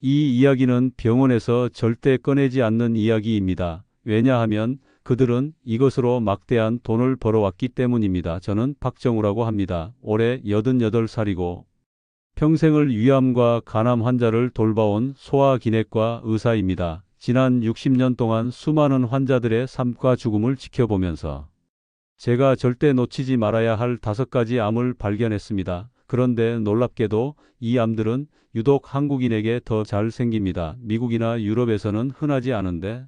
이 이야기는 병원에서 절대 꺼내지 않는 이야기입니다. 왜냐하면 그들은 이것으로 막대한 돈을 벌어왔기 때문입니다. 저는 박정우라고 합니다. 올해 88살이고 평생을 위암과 간암 환자를 돌봐온 소아기내과 의사입니다. 지난 60년 동안 수많은 환자들의 삶과 죽음을 지켜보면서 제가 절대 놓치지 말아야 할 5가지 암을 발견했습니다. 그런데 놀랍게도 이 암들은 유독 한국인에게 더 잘 생깁니다. 미국이나 유럽에서는 흔하지 않은데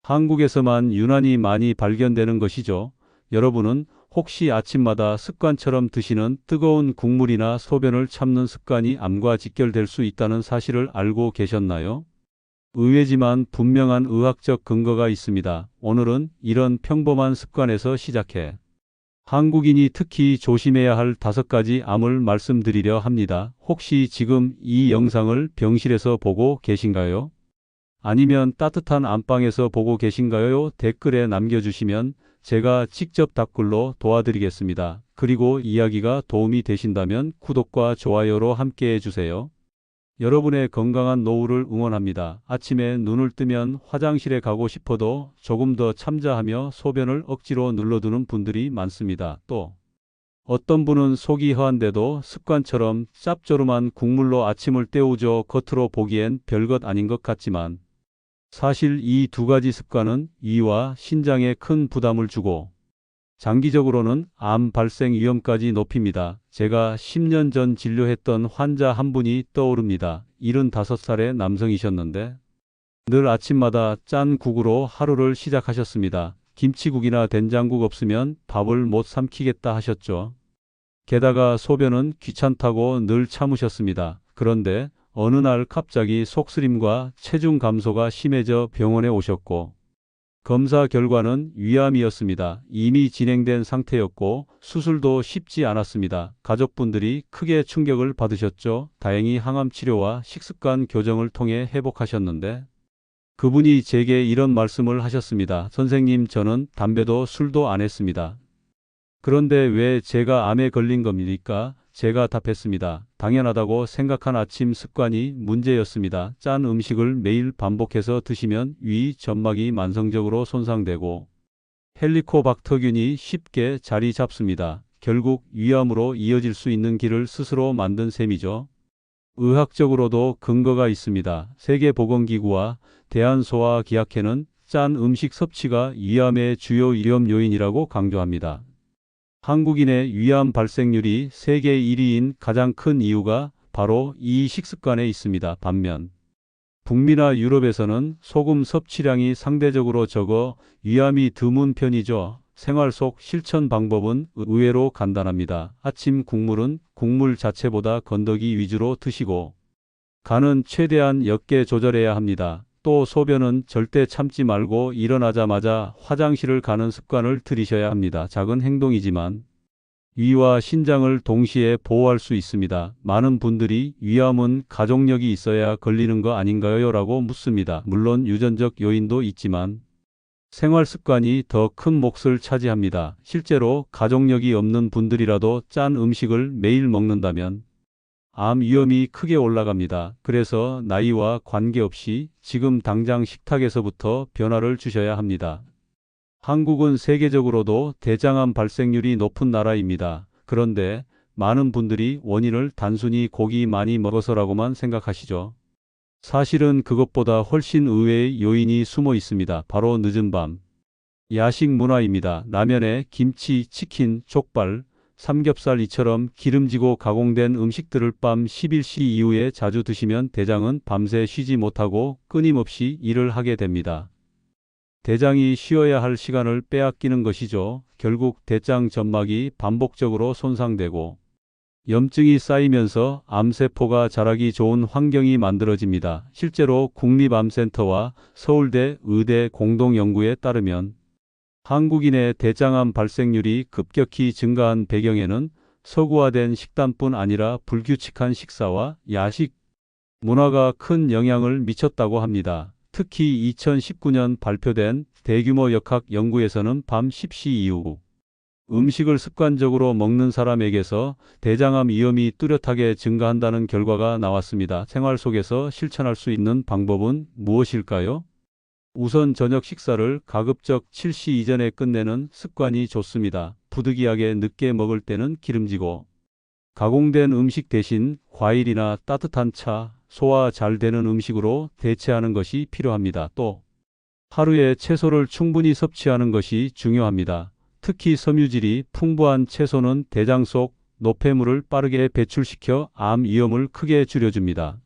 한국에서만 유난히 많이 발견되는 것이죠. 여러분은 혹시 아침마다 습관처럼 드시는 뜨거운 국물이나 소변을 참는 습관이 암과 직결될 수 있다는 사실을 알고 계셨나요? 의외지만 분명한 의학적 근거가 있습니다. 오늘은 이런 평범한 습관에서 시작해 한국인이 특히 조심해야 할 5가지 암을 말씀드리려 합니다. 혹시 지금 이 영상을 병실에서 보고 계신가요? 아니면 따뜻한 안방에서 보고 계신가요? 댓글에 남겨주시면 제가 직접 답글로 도와드리겠습니다. 그리고 이야기가 도움이 되신다면 구독과 좋아요로 함께 해주세요. 여러분의 건강한 노후를 응원합니다. 아침에 눈을 뜨면 화장실에 가고 싶어도 조금 더 참자하며 소변을 억지로 눌러두는 분들이 많습니다. 또 어떤 분은 속이 허한데도 습관처럼 짭조름한 국물로 아침을 때우죠. 겉으로 보기엔 별것 아닌 것 같지만 사실 이 2가지 습관은 위와 신장에 큰 부담을 주고 장기적으로는 암 발생 위험까지 높입니다. 제가 10년 전 진료했던 환자 한 분이 떠오릅니다. 75살의 남성이셨는데 늘 아침마다 짠 국으로 하루를 시작하셨습니다. 김치국이나 된장국 없으면 밥을 못 삼키겠다 하셨죠. 게다가 소변은 귀찮다고 늘 참으셨습니다. 그런데 어느 날 갑자기 속쓰림과 체중 감소가 심해져 병원에 오셨고 검사 결과는 위암이었습니다. 이미 진행된 상태였고 수술도 쉽지 않았습니다. 가족분들이 크게 충격을 받으셨죠. 다행히 항암 치료와 식습관 교정을 통해 회복하셨는데 그분이 제게 이런 말씀을 하셨습니다. 선생님, 저는 담배도 술도 안 했습니다. 그런데 왜 제가 암에 걸린 겁니까? 제가 답했습니다. 당연하다고 생각한 아침 습관이 문제였습니다. 짠 음식을 매일 반복해서 드시면 위 점막이 만성적으로 손상되고 헬리코박터균이 쉽게 자리 잡습니다. 결국 위암으로 이어질 수 있는 길을 스스로 만든 셈이죠. 의학적으로도 근거가 있습니다. 세계보건기구와 대한소아기학회는 짠 음식 섭취가 위암의 주요 위험 요인이라고 강조합니다. 한국인의 위암 발생률이 세계 1위인 가장 큰 이유가 바로 이 식습관에 있습니다. 반면 북미나 유럽에서는 소금 섭취량이 상대적으로 적어 위암이 드문 편이죠. 생활 속 실천 방법은 의외로 간단합니다. 아침 국물은 국물 자체보다 건더기 위주로 드시고 간은 최대한 옅게 조절해야 합니다. 또 소변은 절대 참지 말고 일어나자마자 화장실을 가는 습관을 들이셔야 합니다. 작은 행동이지만 위와 신장을 동시에 보호할 수 있습니다. 많은 분들이 위암은 가족력이 있어야 걸리는 거 아닌가요? 라고 묻습니다. 물론 유전적 요인도 있지만 생활 습관이 더 큰 몫을 차지합니다. 실제로 가족력이 없는 분들이라도 짠 음식을 매일 먹는다면 암 위험이 크게 올라갑니다. 그래서 나이와 관계없이 지금 당장 식탁에서부터 변화를 주셔야 합니다. 한국은 세계적으로도 대장암 발생률이 높은 나라입니다. 그런데 많은 분들이 원인을 단순히 고기 많이 먹어서라고만 생각하시죠. 사실은 그것보다 훨씬 의외의 요인이 숨어 있습니다. 바로 늦은 밤 야식 문화입니다. 라면에 김치, 치킨, 족발, 삼겹살 이처럼 기름지고 가공된 음식들을 밤 11시 이후에 자주 드시면 대장은 밤새 쉬지 못하고 끊임없이 일을 하게 됩니다. 대장이 쉬어야 할 시간을 빼앗기는 것이죠. 결국 대장 점막이 반복적으로 손상되고 염증이 쌓이면서 암세포가 자라기 좋은 환경이 만들어집니다. 실제로 국립암센터와 서울대 의대 공동연구에 따르면 한국인의 대장암 발생률이 급격히 증가한 배경에는 서구화된 식단뿐 아니라 불규칙한 식사와 야식 문화가 큰 영향을 미쳤다고 합니다. 특히 2019년 발표된 대규모 역학 연구에서는 밤 10시 이후 음식을 습관적으로 먹는 사람에게서 대장암 위험이 뚜렷하게 증가한다는 결과가 나왔습니다. 생활 속에서 실천할 수 있는 방법은 무엇일까요? 우선 저녁 식사를 가급적 7시 이전에 끝내는 습관이 좋습니다. 부득이하게 늦게 먹을 때는 기름지고 가공된 음식 대신 과일이나 따뜻한 차, 소화 잘 되는 음식으로 대체하는 것이 필요합니다. 또 하루에 채소를 충분히 섭취하는 것이 중요합니다. 특히 섬유질이 풍부한 채소는 대장 속 노폐물을 빠르게 배출시켜 암 위험을 크게 줄여줍니다.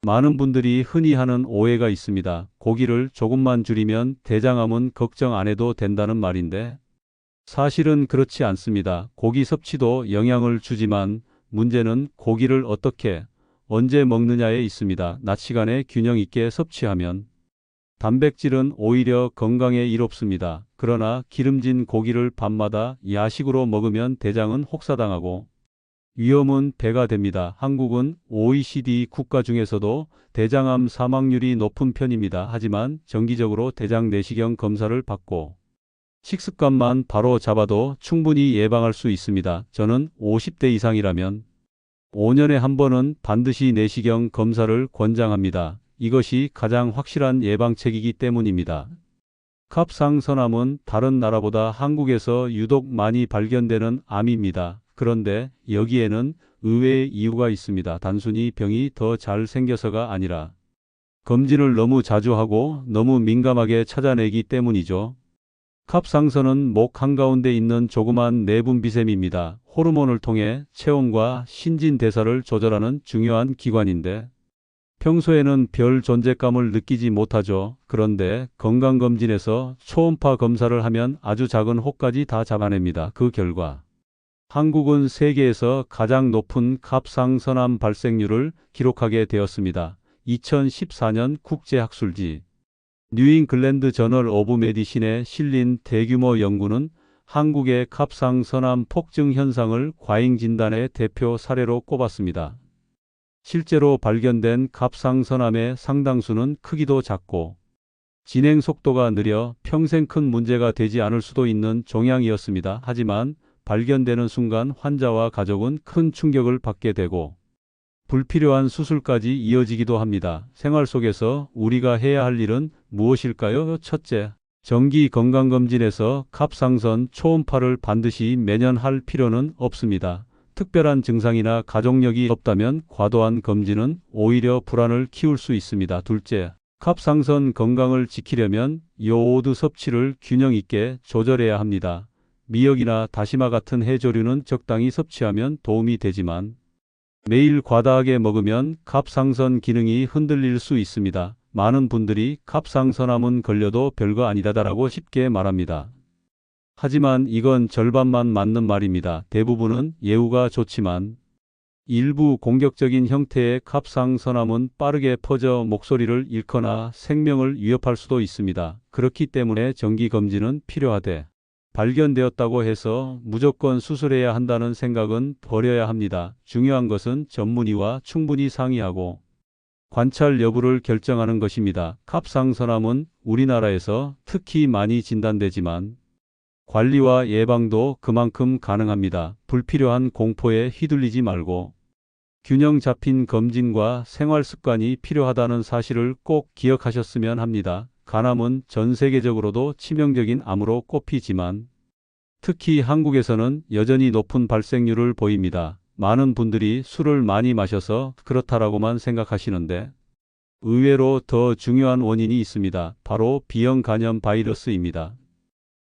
많은 분들이 흔히 하는 오해가 있습니다. 고기를 조금만 줄이면 대장암은 걱정 안 해도 된다는 말인데 사실은 그렇지 않습니다. 고기 섭취도 영향을 주지만 문제는 고기를 어떻게, 언제 먹느냐에 있습니다. 낮 시간에 균형 있게 섭취하면 단백질은 오히려 건강에 이롭습니다. 그러나 기름진 고기를 밤마다 야식으로 먹으면 대장은 혹사당하고 위험은 배가 됩니다. 한국은 OECD 국가 중에서도 대장암 사망률이 높은 편입니다. 하지만 정기적으로 대장 내시경 검사를 받고 식습관만 바로 잡아도 충분히 예방할 수 있습니다. 저는 50대 이상이라면 5년에 한 번은 반드시 내시경 검사를 권장합니다. 이것이 가장 확실한 예방책이기 때문입니다. 갑상선암은 다른 나라보다 한국에서 유독 많이 발견되는 암입니다. 그런데 여기에는 의외의 이유가 있습니다. 단순히 병이 더 잘 생겨서가 아니라 검진을 너무 자주 하고 너무 민감하게 찾아내기 때문이죠. 갑상선은 목 한가운데 있는 조그만 내분비샘입니다. 호르몬을 통해 체온과 신진대사를 조절하는 중요한 기관인데 평소에는 별 존재감을 느끼지 못하죠. 그런데 건강검진에서 초음파 검사를 하면 아주 작은 혹까지 다 잡아냅니다. 그 결과 한국은 세계에서 가장 높은 갑상선암 발생률을 기록하게 되었습니다. 2014년 국제학술지 뉴잉글랜드 저널 오브 메디신에 실린 대규모 연구는 한국의 갑상선암 폭증 현상을 과잉 진단의 대표 사례로 꼽았습니다. 실제로 발견된 갑상선암의 상당수는 크기도 작고 진행 속도가 느려 평생 큰 문제가 되지 않을 수도 있는 종양이었습니다. 하지만 발견되는 순간 환자와 가족은 큰 충격을 받게 되고 불필요한 수술까지 이어지기도 합니다. 생활 속에서 우리가 해야 할 일은 무엇일까요? 첫째, 정기 건강검진에서 갑상선 초음파를 반드시 매년 할 필요는 없습니다. 특별한 증상이나 가족력이 없다면 과도한 검진은 오히려 불안을 키울 수 있습니다. 둘째, 갑상선 건강을 지키려면 요오드 섭취를 균형 있게 조절해야 합니다. 미역이나 다시마 같은 해조류는 적당히 섭취하면 도움이 되지만 매일 과다하게 먹으면 갑상선 기능이 흔들릴 수 있습니다. 많은 분들이 갑상선암은 걸려도 별거 아니다라고 쉽게 말합니다. 하지만 이건 절반만 맞는 말입니다. 대부분은 예후가 좋지만 일부 공격적인 형태의 갑상선암은 빠르게 퍼져 목소리를 잃거나 생명을 위협할 수도 있습니다. 그렇기 때문에 정기검진은 필요하되 발견되었다고 해서 무조건 수술해야 한다는 생각은 버려야 합니다. 중요한 것은 전문의와 충분히 상의하고 관찰 여부를 결정하는 것입니다. 갑상선암은 우리나라에서 특히 많이 진단되지만 관리와 예방도 그만큼 가능합니다. 불필요한 공포에 휘둘리지 말고 균형 잡힌 검진과 생활 습관이 필요하다는 사실을 꼭 기억하셨으면 합니다. 간암은 전 세계적으로도 치명적인 암으로 꼽히지만 특히 한국에서는 여전히 높은 발생률을 보입니다. 많은 분들이 술을 많이 마셔서 그렇다라고만 생각하시는데 의외로 더 중요한 원인이 있습니다. 바로 B형 간염 바이러스입니다.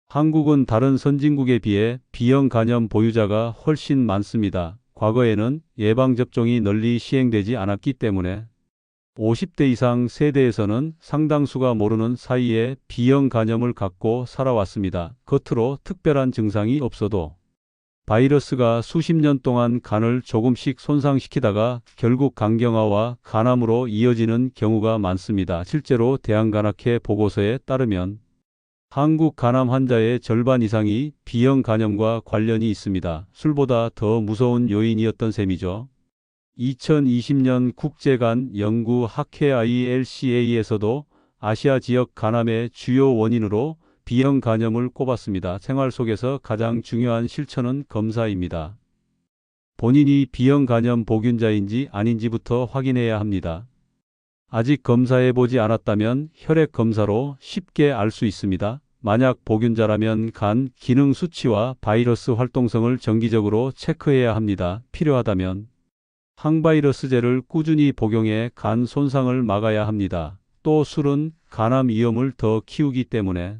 한국은 다른 선진국에 비해 B형 간염 보유자가 훨씬 많습니다. 과거에는 예방접종이 널리 시행되지 않았기 때문에 50대 이상 세대에서는 상당수가 모르는 사이에 B형 간염을 갖고 살아왔습니다. 겉으로 특별한 증상이 없어도 바이러스가 수십 년 동안 간을 조금씩 손상시키다가 결국 간경화와 간암으로 이어지는 경우가 많습니다. 실제로 대한간학회 보고서에 따르면 한국 간암 환자의 절반 이상이 B형 간염과 관련이 있습니다. 술보다 더 무서운 요인이었던 셈이죠. 2020년 국제간 연구 학회 ILCA에서도 아시아 지역 간암의 주요 원인으로 B형 간염을 꼽았습니다. 생활 속에서 가장 중요한 실천은 검사입니다. 본인이 B형 간염 보균자인지 아닌지부터 확인해야 합니다. 아직 검사해보지 않았다면 혈액 검사로 쉽게 알 수 있습니다. 만약 보균자라면 간 기능 수치와 바이러스 활동성을 정기적으로 체크해야 합니다. 필요하다면 항바이러스제를 꾸준히 복용해 간 손상을 막아야 합니다. 또 술은 간암 위험을 더 키우기 때문에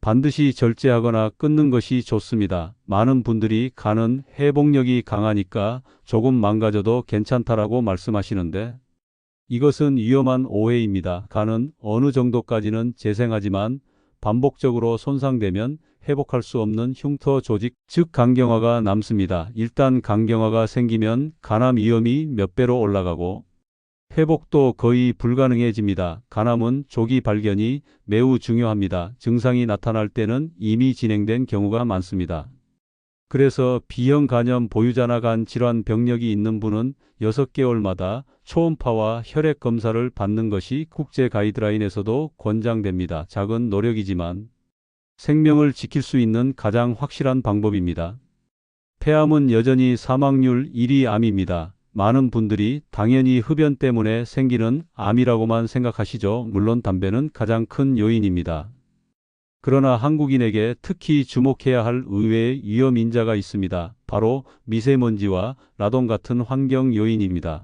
반드시 절제하거나 끊는 것이 좋습니다. 많은 분들이 간은 회복력이 강하니까 조금 망가져도 괜찮다라고 말씀하시는데 이것은 위험한 오해입니다. 간은 어느 정도까지는 재생하지만 반복적으로 손상되면 회복할 수 없는 흉터 조직, 즉 간경화가 남습니다. 일단 간경화가 생기면 간암 위험이 몇 배로 올라가고 회복도 거의 불가능해집니다. 간암은 조기 발견이 매우 중요합니다. 증상이 나타날 때는 이미 진행된 경우가 많습니다. 그래서 B형 간염 보유자나 간 질환 병력이 있는 분은 6개월마다 초음파와 혈액 검사를 받는 것이 국제 가이드라인에서도 권장됩니다. 작은 노력이지만 생명을 지킬 수 있는 가장 확실한 방법입니다. 폐암은 여전히 사망률 1위 암입니다. 많은 분들이 당연히 흡연 때문에 생기는 암이라고만 생각하시죠. 물론 담배는 가장 큰 요인입니다. 그러나 한국인에게 특히 주목해야 할 의외의 위험 인자가 있습니다. 바로 미세먼지와 라돈 같은 환경 요인입니다.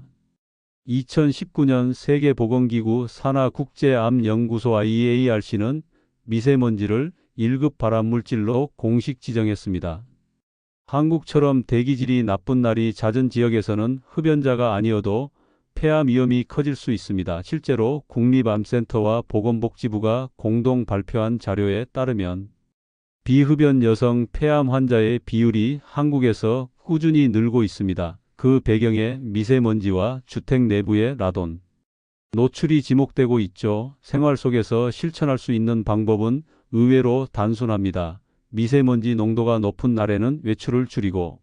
2019년 세계보건기구 산하국제암연구소 IARC는 미세먼지를 1급 발암물질로 공식 지정했습니다. 한국처럼 대기질이 나쁜 날이 잦은 지역에서는 흡연자가 아니어도 폐암 위험이 커질 수 있습니다. 실제로 국립암센터와 보건복지부가 공동 발표한 자료에 따르면 비흡연 여성 폐암 환자의 비율이 한국에서 꾸준히 늘고 있습니다. 그 배경에 미세먼지와 주택 내부의 라돈 노출이 지목되고 있죠. 생활 속에서 실천할 수 있는 방법은 의외로 단순합니다. 미세먼지 농도가 높은 날에는 외출을 줄이고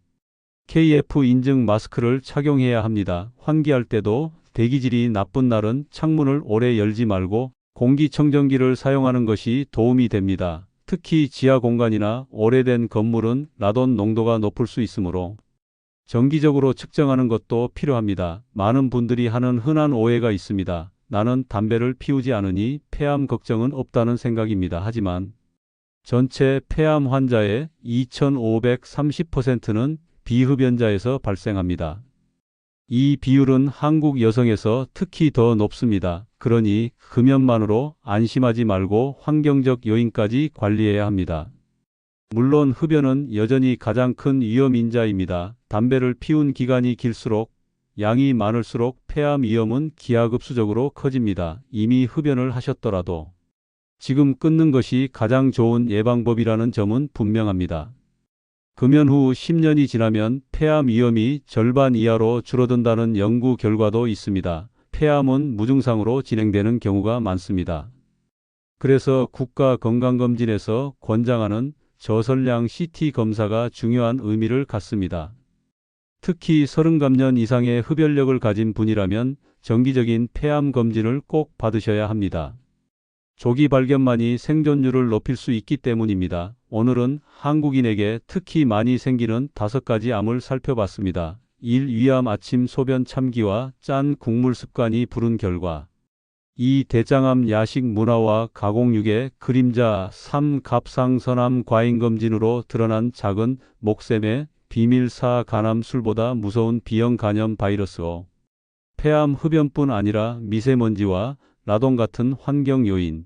KF 인증 마스크를 착용해야 합니다. 환기할 때도 대기질이 나쁜 날은 창문을 오래 열지 말고 공기청정기를 사용하는 것이 도움이 됩니다. 특히 지하 공간이나 오래된 건물은 라돈 농도가 높을 수 있으므로 정기적으로 측정하는 것도 필요합니다. 많은 분들이 하는 흔한 오해가 있습니다. 나는 담배를 피우지 않으니 폐암 걱정은 없다는 생각입니다. 하지만 전체 폐암 환자의 2,530%는 비흡연자에서 발생합니다. 이 비율은 한국 여성에서 특히 더 높습니다. 그러니 금연만으로 안심하지 말고 환경적 요인까지 관리해야 합니다. 물론 흡연은 여전히 가장 큰 위험 인자입니다. 담배를 피운 기간이 길수록 양이 많을수록 폐암 위험은 기하급수적으로 커집니다. 이미 흡연을 하셨더라도 지금 끊는 것이 가장 좋은 예방법이라는 점은 분명합니다. 금연 후 10년이 지나면 폐암 위험이 절반 이하로 줄어든다는 연구 결과도 있습니다. 폐암은 무증상으로 진행되는 경우가 많습니다. 그래서 국가건강검진에서 권장하는 저설량 CT 검사가 중요한 의미를 갖습니다. 특히 30감년 이상의 흡연력을 가진 분이라면 정기적인 폐암 검진을 꼭 받으셔야 합니다. 조기 발견만이 생존율을 높일 수 있기 때문입니다. 오늘은 한국인에게 특히 많이 생기는 5가지 암을 살펴봤습니다. 1. 위암 아침 소변 참기와 짠 국물 습관이 부른 결과 2. 대장암 야식 문화와 가공육의 그림자 3. 갑상선암 과잉검진으로 드러난 작은 목샘의 비밀사 간암 술보다 무서운 B형 간염 바이러스 5. 폐암 흡연뿐 아니라 미세먼지와 라돈 같은 환경 요인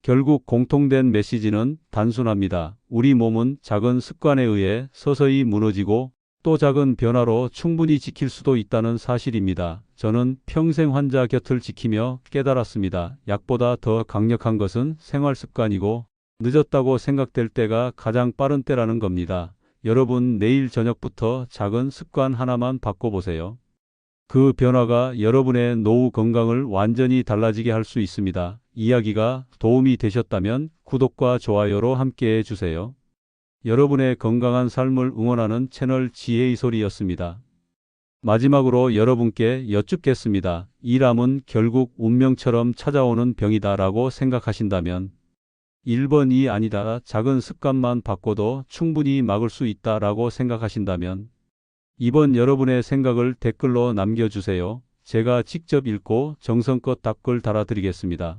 결국 공통된 메시지는 단순합니다. 우리 몸은 작은 습관에 의해 서서히 무너지고 또 작은 변화로 충분히 지킬 수도 있다는 사실입니다. 저는 평생 환자 곁을 지키며 깨달았습니다. 약보다 더 강력한 것은 생활 습관이고 늦었다고 생각될 때가 가장 빠른 때라는 겁니다. 여러분 내일 저녁부터 작은 습관 하나만 바꿔보세요. 그 변화가 여러분의 노후 건강을 완전히 달라지게 할 수 있습니다. 이야기가 도움이 되셨다면 구독과 좋아요로 함께해 주세요. 여러분의 건강한 삶을 응원하는 채널 지혜의 소리였습니다. 마지막으로 여러분께 여쭙겠습니다. 이 암은 결국 운명처럼 찾아오는 병이다 라고 생각하신다면 1번이 아니다. 작은 습관만 바꿔도 충분히 막을 수 있다라고 생각하신다면 2번 여러분의 생각을 댓글로 남겨주세요. 제가 직접 읽고 정성껏 답글 달아드리겠습니다.